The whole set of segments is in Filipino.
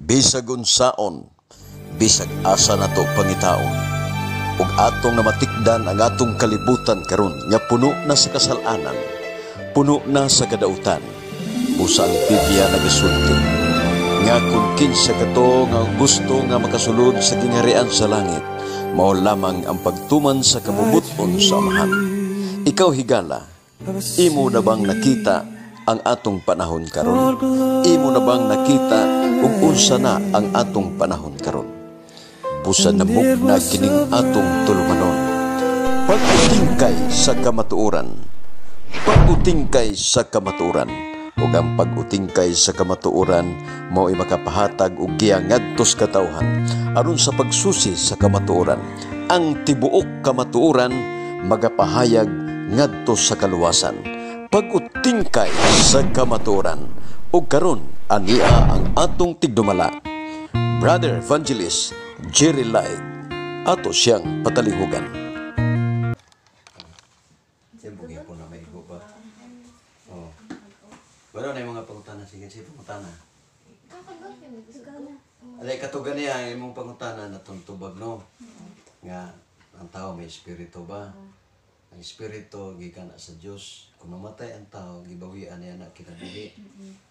Bisag unsaon, bisag asa nato pangitaon, ug atong namatikdan ang atong kalibutan karon nga puno na sa kasalanan, puno na sa kadautan. Busa ang Biblia nagasulti nga kung kinsa kato nga gusto nga makasulod sa gingharian sa langit, mao lamang ang pagtuman sa kabubuton sa Amahan. Ikaw higala, imo na bang nakita ang atong panahon karon? Imo na bang nakita ug unsa na ang atong panahon karon? Busa na mugna kining atong tulumanon. Pag-utingkay sa kamatuoran. Pag-utingkay sa kamatuoran. Ug ang pag-utingkay sa kamatuoran mao'y makapahatag og giya ngadto sa katawhan aron sa pagsusi sa kamatuoran. Ang tibuok kamatuoran magapahayag ngadto sa kaluwasan. Pag-utingkay sa kamatuoran. Ug karon ania ang atong tigdumala. Brother Evangelist Jerry Light, ato siyang patalihugan. Siyempre po na may igo ba? Oh. Wala na yung mga pangutana. Sige, pangutana. Alay, katugan niya ang imong pangutana na tuntubag, no? Nga, ang tao may espiritu ba? Ang espiritu, gikan na sa Diyos. Kung mamatay ang tao, gibawian niya na kinabuhi.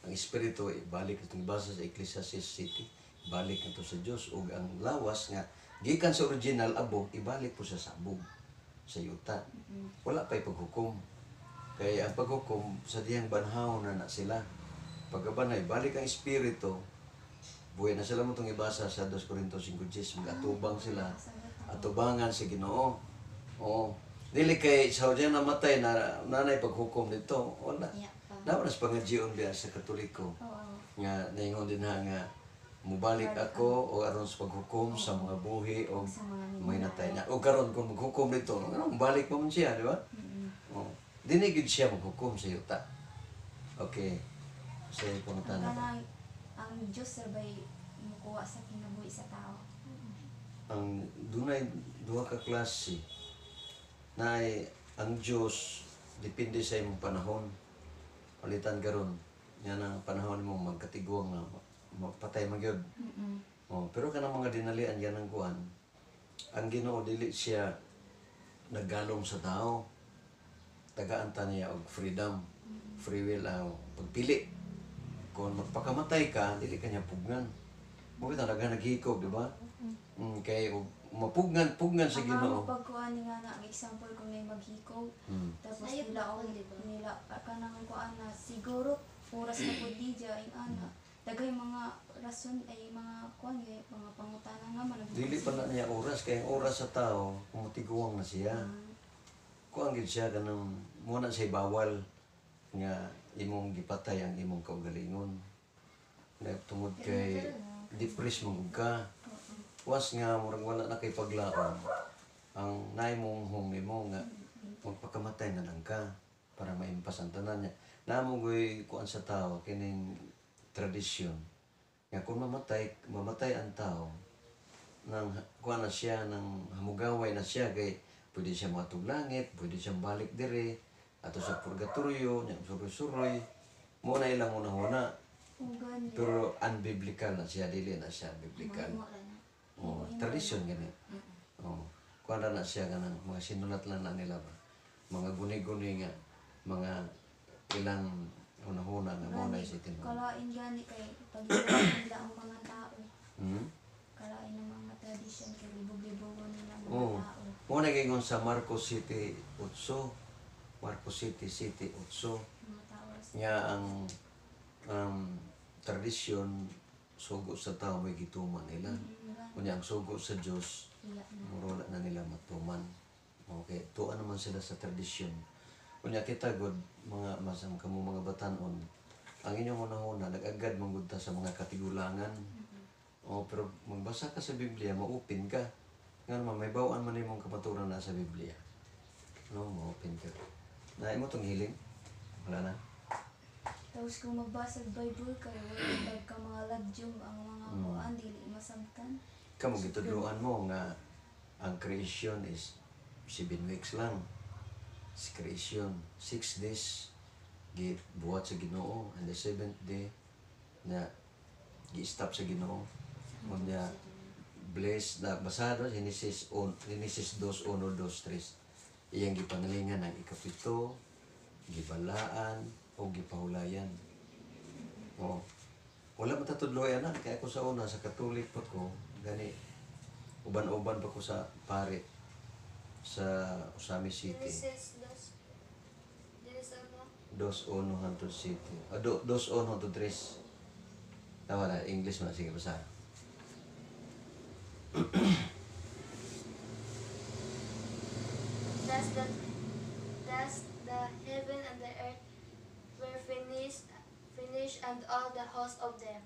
Ang espiritu, ibalik itong basa sa Ecclesiastes City. Ibalik ito sa Diyos. O ang lawas nga, gikan sa original abog, ibalik po sa sabog, sa yuta. Wala pa'y paghukom. Kaya ang paghukom, sa diyang banhaw na sila. Pagkabanay, balik ang espiritu, buhay na sila mo itong ibasa sa 2 Corintios 5:10. Mag-atubang sila. Atubangan sa Ginoo. Oo. Dili kay sa dyan namatay na nanay paghukom dito. Wala. Dapat nas pangadjion biya sa Katoliko. Nga naingon din nga mubalik ako o aron sa paghukom sa mga buhi o may natay na. O karon kung maghukom dito, mubalik pa man siya, di ba? Oh. Dinigid siya maghukom sa yuta. Okay. Sa pangutana. Ang Diyos sabay mukuha sa kinabuhi sa tao. Ang dunay duha ka klase na ang Diyos depende sa imong panahon. Palitan karon yan ang panahon mo magkatigwang na mapatay magyud. Oh, pero kanang mga dinalian yan ang kuan. Ang Ginoo dili siya naggalong sa tao. Tagaan ta niya og freedom, free will, pagpili. Kung magpakamatay ka, dili ka niya pugnan. Mo kita naghikog, di ba? Kay mapugnan sa Ginoo. Ang pagkuan nga na ang example kung may maghikaw. Tapos nila kanang kuan na siguro oras na pud di ay ana. Dagay mga rason ay mga kuan mga pangutana nga man. Dili pa na niya oras kay ang oras sa tao kumutiguang na siya. Kuan gid siya kanang muna say bawal nga imong gipatay ang imong kaugalingon. Tungod kay depress mo ka. Was nga murag wala na kay paglaom. Ang naay mong home mo nga magpakamatay na lang ka para maimpas ang tanan niya. Namo goy kuan sa tao kining tradisyon. Nga kung mamatay ang tao nang kuan na siya nang hamugaway na siya kay pwede siya matug langit, pwede siyang balik dire ato sa purgatorio, nya suroy-suroy. Mo na ilang una-una. Pero unbiblical na siya, dili na siya biblical. Oh, tradisyon gani. Oh, kuan na siya kanang mga sinulat lang na nila ba. Mga guni-guni nga mga ilang una-una nga mo na si tinuod. Kalain gani kay pag-iwan nila ang mga tao. Kalain ang mga tradisyon kay libog-libogon nila ang mga tao. Mo na gingon sa Marcos City 8. Marcos City 8. Nga ang tradisyon sugo sa tao may gituman nila. Kunya ang sugo sa Dios muro na nila matuman. Okay, tuan naman sila sa tradisyon. Kunya kita god mga masam kamo mga batan-on. Ang inyong una-una nag-agad manggudta sa mga katigulangan. Pero magbasa ka sa Biblia, maupin ka. Nga naman, may bawaan man imong kamaturan na sa Biblia. No, maupin ka. Naay mo tong hiling? Wala na. Tapos kung magbasa ng Bible kayo, wala ka mga ladyong ang mga kuan dili masamtan. Kamu gitudloan mo nga ang creation is 7 weeks lang. Si creation 6 days gibuhat sa Ginoo, and the 7th day na gi-stop sa Ginoo. Unya bless na basado Genesis 2:1-2-3. Iyang gipanalingan ang ikapito, gibalaan o gipahulayan. O wala matatudloy ana kay ako sa una sa Katolik pa ko gani uban-uban pa ko sa pare sa Usami City. Genesis 2:1-7. 2:1-3. Tama na, English na. Sige, basa. Thus the heaven and the earth were finished, and all the host of them.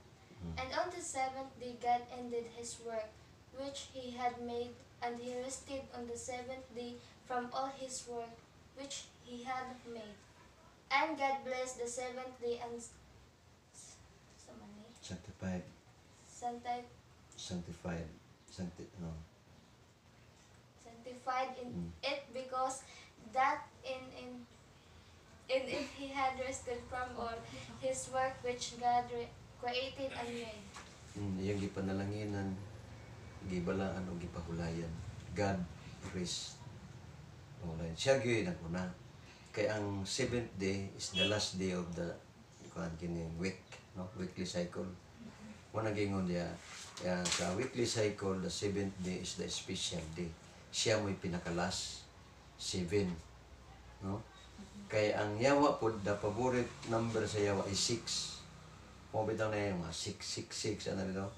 And on the seventh day God ended his work which he had made, and he rested on the seventh day from all his work which he had made. And God blessed the seventh day and Sanctified. Sanctified in it, because that in it he had rested from all his work which God created and made. Iyang gipanalanginan, gibalaan o gipahulayan. God rest. Siya gyud naguna. Kay ang 7th day is the last day of the kining week, no? Weekly cycle. Muna gingon dia, sa weekly cycle, the 7th day is the special day. Siya mo'y pinakalas, 7. No? Kay ang yawa po, the favorite number sa yawa is 6. Mo bitaw na yung mga 666, ano dito?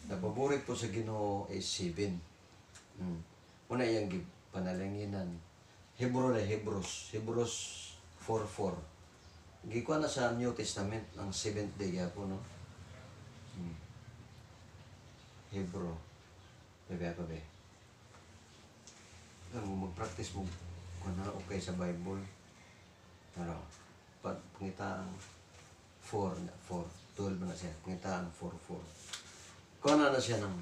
The favorite po sa Ginoo is 7. Muna yung panalanginan. Hebrews 4:4. Gikuha na sa New Testament ang 7th day po, no? Hebrew. Bebe ako, be. Kung mag-practice mo, kung na okay sa Bible, ano, pangitaan 4, 12 na siya, pangitaan 4:4. Kung na siya ng,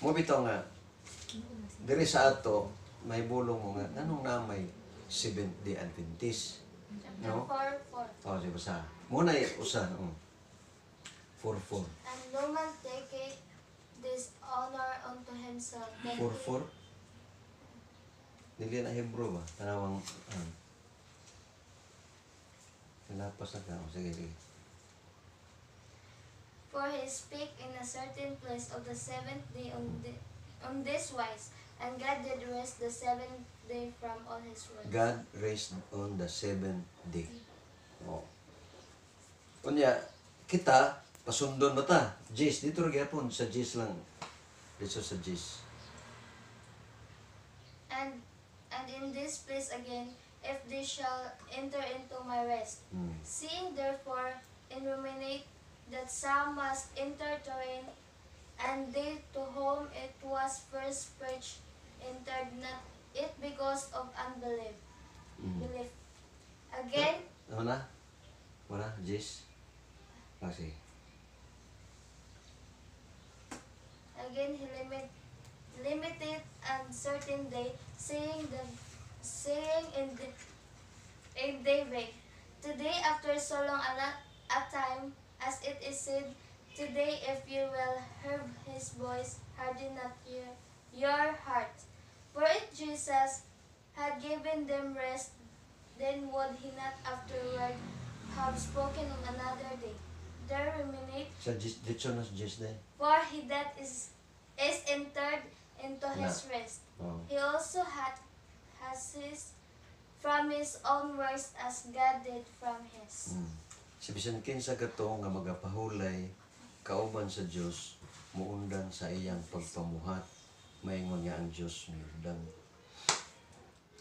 mo bitaw nga, diri sa ato, may bulong mo nga, anong namay 7th day Adventist? No? 4:4. O, di ba sa? Muna usa, 4:4. And no man taketh this honor unto himself. 4:4? Dili na Hebrew ba? Tanawang, Pinapas na ka. Sige, sige. For he spake in a certain place of the seventh day on this wise, and God did rest the seventh day from all his works. God raised on the 7th day. Oh. Kunya, kita, pasundon ba ta? Jis, dito rin po, sa Jis lang. Dito sa Jis. And in this place again, if they shall enter into my rest. Seeing therefore in ruminate that some must enter therein, and they to whom it was first preached entered not it because of unbelief. Belief. Again, Ano na? Wala? Jis? Kasi. Again he limited and certain day, saying in daybreak, today after so long a time, as it is said, today if you will hear his voice, harden not your heart. For if Jesus had given them rest, then would he not afterward have spoken on another day? There ruminate, Sa Jis, dito na sa Jis din. for he that is entered into his rest. Oh. He also has his from his own works as God did from his. Si bisan kinsa kato nga magapahulay kauban sa Dios muundan sa iyang pagpamuhat maingon niya ang Dios miundan.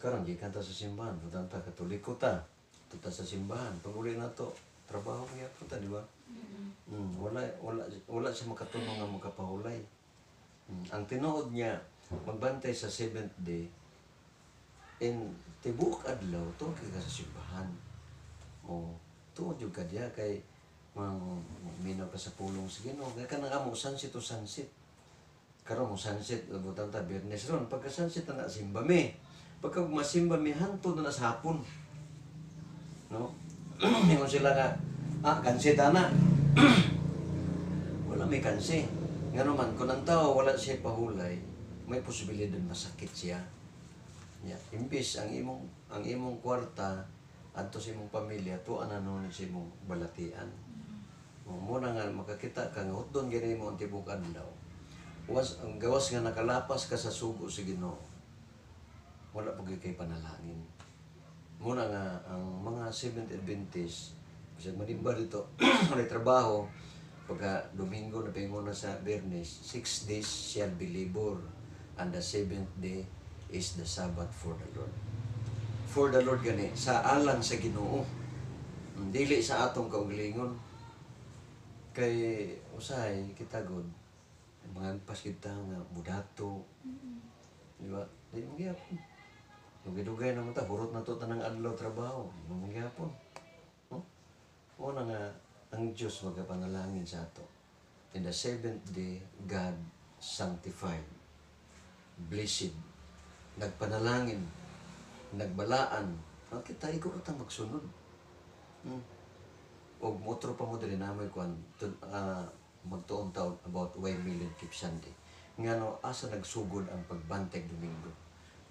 Karon gikan ta sa simbahan, putan ta Katoliko ta. Tuta sa simbahan, pag uli na to, trabaho niya po ta, di ba? Wala siya makatulong nga magkapahulay. Ang tinuod niya, magbantay sa 7th day, in tibuk adlaw, tuwag ka sa simbahan. O, tuwag yung ka diya, kay minaw ka sa pulong sa Ginoo. Kaya ka na mo, sunset to sunset. Karon mo sunset, butan ta, Biyernes ron. Pagka sunset na simba mi. Pagka masimba mi, hanto na sa hapon. No? Ingon sila nga, kansit na. may kansi. Nga naman, kung ang tao wala siya pahulay, may posibilidad masakit siya. Yeah. Imbis ang imong kwarta adto sa imong pamilya, tuan ano sa imong balatian. Muna nga makakita ka nga hutdon gani mo ang tibok adlaw. Ang gawas nga nakalapas ka sa sugo sa Ginoo. Wala pag kay panalangin. Muna nga ang mga Seventh Adventist kasi manimba dito may trabaho pagka Domingo na pingo na sa Bernes, 6 days shall be labor and the 7th day is the Sabbath for the Lord. For the Lord gani sa alang sa Ginoo. Dili sa atong kaugalingon. Kay usay kita god mga pas kita nga budato. Di ba? Di mo gyapon. Dugay-dugay na mo ta hurot na to tanang adlaw trabaho. Di mo gyapon. Una nga ang Diyos magapanalangin sa ato. In the 7th day, God sanctified, blessed, nagpanalangin, nagbalaan. Kita ikaw ata magsunod. O motro pa mo dali namin kung magtuong taon about 1 million keep Sunday. Nga no, asa nagsugod ang pagbantay Domingo.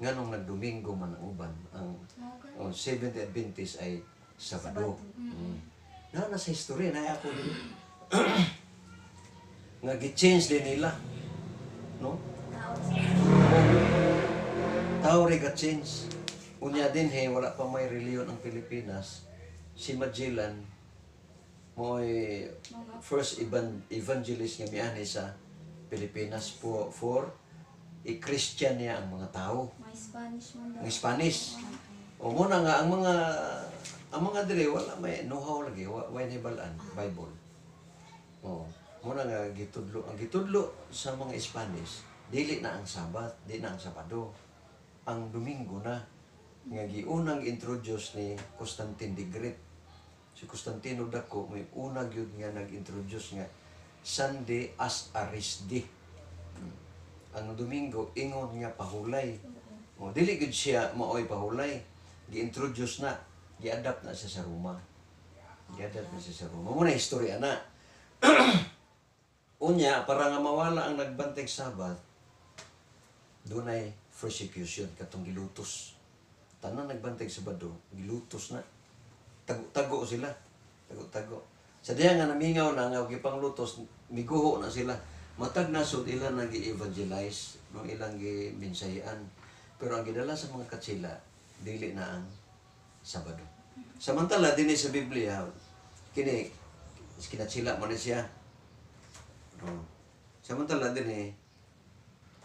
Nga nung nagdomingo man ang uban, ang 7th Adventist ay Sabado. Nasa history, na ako din. Nga gi-change din nila. No? Tao rin ga-change. Unya din, wala pa may reliyon ang Pilipinas. Si Magellan, mo'y first evangelist nga miyani sa Pilipinas for i-Christian niya ang mga tao. May Spanish man daw. May Spanish. O muna nga, ang mga dire, wala may know-how lagi, wala nibalaan, Bible. O, muna nga, ang gitudlo sa mga Spanish, dili na ang Sabat, di na ang Sabado. Ang Domingo na, nga giunang introduce ni Constantine the Great. Si Constantino Dako, may unang yun nga nag-introduce nga, Sunday as a rest day. Ang Domingo, ingon nga pahulay. O, dili gud siya maoy pahulay. Gi-introduce na, gi-adapt na siya sa Roma. Gi-adapt na siya sa Roma. Muna istorya na. Unya, para nga mawala ang nagbantay Sabat, doon ay persecution, katong gilutos. Tanan nagbantay Sabado, gilutos na. Tago sila. Tago. Sa diya nga namingaw na nga, gipanglutos, miguho na sila. Matag nasod ilan nag-evangelize, no ilang giminsayan. Pero ang gidala sa mga katsila, dili na ang Sabado. Samantala, din sa Biblia, kinatsila mo na siya. No. Samantala din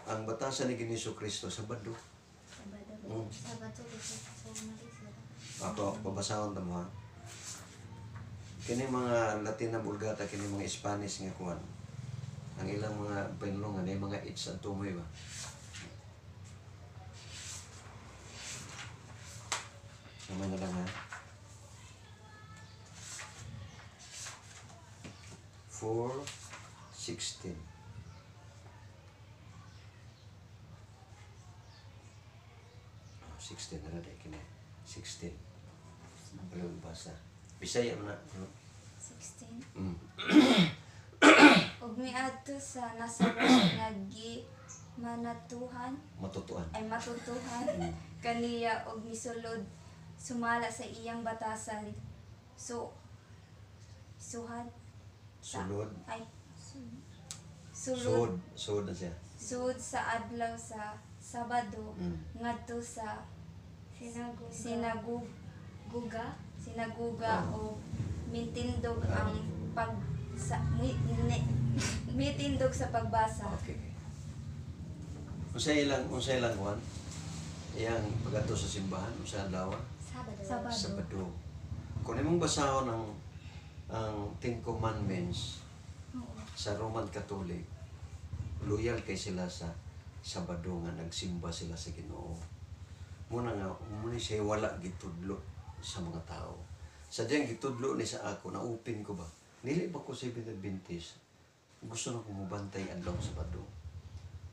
ang batasan ni Giniso Kristo, Sabado. Sabado dito sa Marisa. Ako, babasahon mo ha. Kini mga Latin na Bulgata, kini mga Spanish nga kuwan. Ang ilang mga penlongan, ay mga it's at tumoy ba? Naman na lang ha. 4:16. 16 na rin, kini. 16. Ano basa? Bisaya mo na. 16. Mm. Ug miadto sa Nazareth nga manatuhan Matutuan. ay matutuhan kaniya og misulod sumala sa iyang batasan. Suhad Sulod. ay sulod Sud na siya. sud sa adlaw sa Sabado ngadto sa sinaguga o mitindog ang mitindog sa pagbasa. Okay. Unsay ilang kuan? Iyang pagato sa simbahan, unsay adlaw? Sabado. Sabado. Kung imong basahon ang Ten Commandments sa Roman Catholic, loyal kay sila sa Sabado nga nagsimba sila sa Ginoo. Muna nga, muna siya wala gitudlo sa mga tao. Sadyang gitudlo ni sa ako, na-open ko ba? Nili ba ko sa Adventist? Gusto na kong mabantay adlaw Sabado.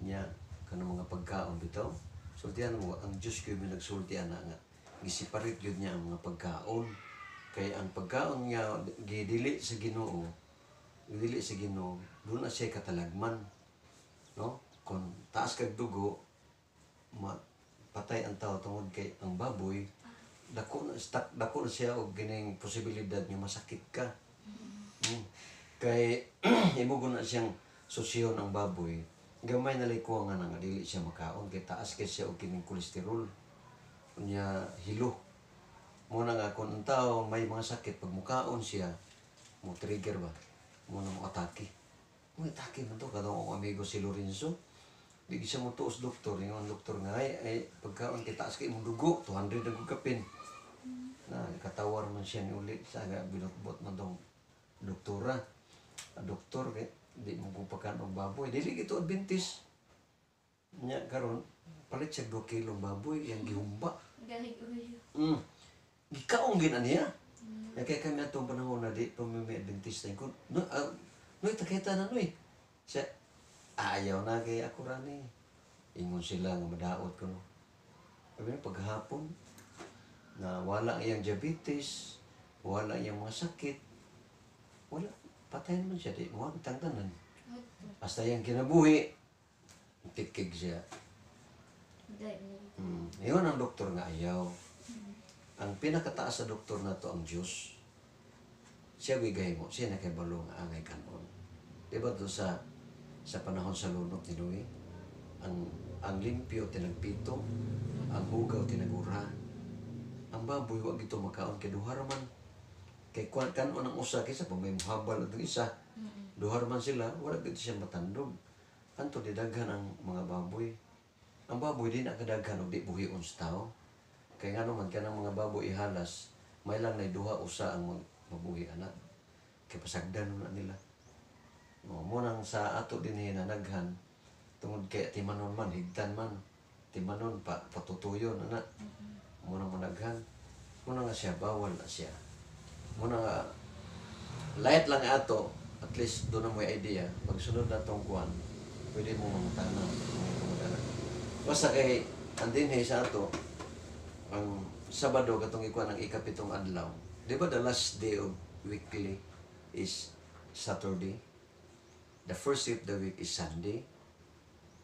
Nya, kanang mga pagkaon bitaw. Sultihan mo, ang Diyos ko yung nagsultihan na nga. Gisiparit yun niya ang mga pagkaon. Kaya ang pagkaon niya, gidili sa Ginoo, doon na siya katalagman. No? Kung taas kag dugo, patay ang tao tungod kay ang baboy, dako na siya og gining posibilidad nga masakit ka. Kay imugo na siyang susyon ang baboy. Gamay na likuha nga nga dili siya makaon kay taas kay siya og kining kolesterol. Unya hilo. Muna nga kung ang tao may mga sakit pag mukaon siya, mo trigger ba? Muna mo atake. Mo atake man to kadong akong amigo si Lorenzo. Di siya mo tuos doktor, yung doktor nga ay pagkaon kay taas kay imong dugo, 200 ang kapin. Na katawar man siya ni ulit sa binutbot man tong doktora. Doktor kay di mo pupakan og baboy, dili gito Adventist. Nya karon palit siya 2 kilo baboy yang gihumba. Gahi uyo. Gikaong gina niya. Kaya kami atong panahon na di pamimi Adventist na ko. No, takita na no eh. Siya, ayaw na kay ako rani. Ingon sila nga madaot ko no. Sabi na paghapon, na wala iyang diabetes, wala iyang mga sakit, wala, patay naman siya, di mo tangtanan. Basta yung kinabuhi, tikig siya. Iyon ang doktor nga ayaw. Ang pinakataas sa doktor na to ang Diyos. Siya bigay mo, siya nakibalo nga angay kanon. Diba to sa panahon sa lunok ni Louie, ang limpyo tinagpito, ang hugaw tinagura. Ang baboy wag ito makaon kay duhar man. Kay kanon ang usa kaysa pag may muhabal at isa, duhar man sila, wala gito siya matandog. Anto didaghan ang mga baboy. Ang baboy din ang kadaghan og di buhion sa tao. Kaya nga naman, kaya ng mga baboy ihalas, may lang na duha usa ang mabuhi anak. Kaya pasagdan na nila. Munang sa ato din hinanaghan, tungod kaya timanon man, higtan man, timanon patutuyon, anak. Munang managhan, munang nga siya, bawal na siya. Munang nga, light lang ato, at least doon na may idea, pag sunod na itong kuwan, pwede mo mamatanan. Basta kay, andin sa ato, ang Sabado katong ikuan ang ikapitong adlaw. Di ba the last day of weekly is Saturday? The first day of the week is Sunday.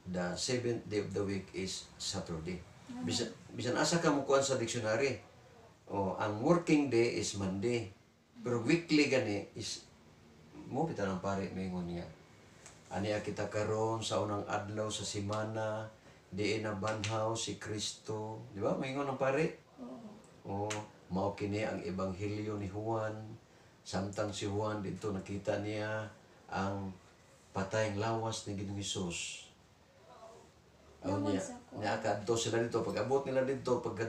The 7th day of the week is Saturday. Bisan asa ka mo kuan sa dictionary. Ang working day is Monday. Pero weekly gani is mo bitaw ng pare mingon niya. Aniya kita karon sa unang adlaw sa semana. Di na banhaw si Kristo. Di ba? Maingon ng pare? Oo. Mao kini ang ebanghelyo ni Juan. Samtang si Juan dito nakita niya ang patayng lawas ni Ginoong Hesus. Niya kadto sila dito. Pag abot nila dito, pag